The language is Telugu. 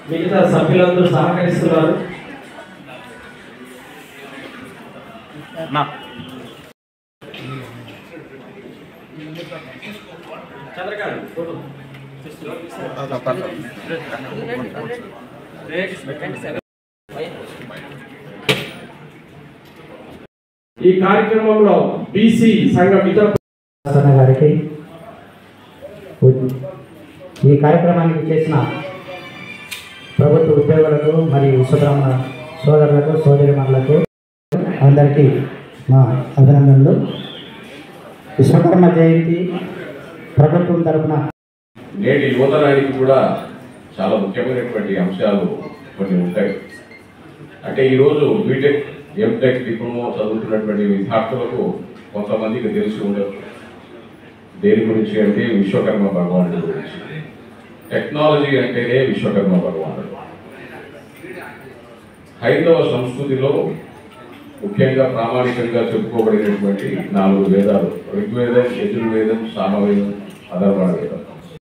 మిగతా సభ్యులందరూ సహకరిస్తున్నారు. ఈ కార్యక్రమంలో బీసీ సంఘ మిత్ర గారికి ఈ కార్యక్రమానికి చేసిన ప్రభుత్వ ఉద్యోగులకు మరియు విశ్వబ్రాహ్మణ సోదరులకు సోదరిమణులకు అందరికీ మా అభినందనలు. విశ్వకర్మ జయంతి ప్రభుత్వం తరఫున నేటి యువతరానికి కూడా చాలా ముఖ్యమైనటువంటి అంశాలు కొన్ని ఉంటాయి. అంటే ఈరోజు బీటెక్ ఎంటెక్ డిప్లొమా చదువుతున్నటువంటి విద్యార్థులకు కొంతమందికి తెలిసి ఉండొచ్చు. దేని గురించి అంటే విశ్వకర్మ భగవానుడి గురించి. టెక్నాలజీ అంటేనే విశ్వకర్మ భగవానుడు. హైందవ సంస్కృతిలో ముఖ్యంగా ప్రామాణికంగా చెప్పుకోబడినటువంటి 4 వేదాలు: ఋగ్వేదం, యజుర్వేదం, సామవేదం, అథర్వణ వేదం.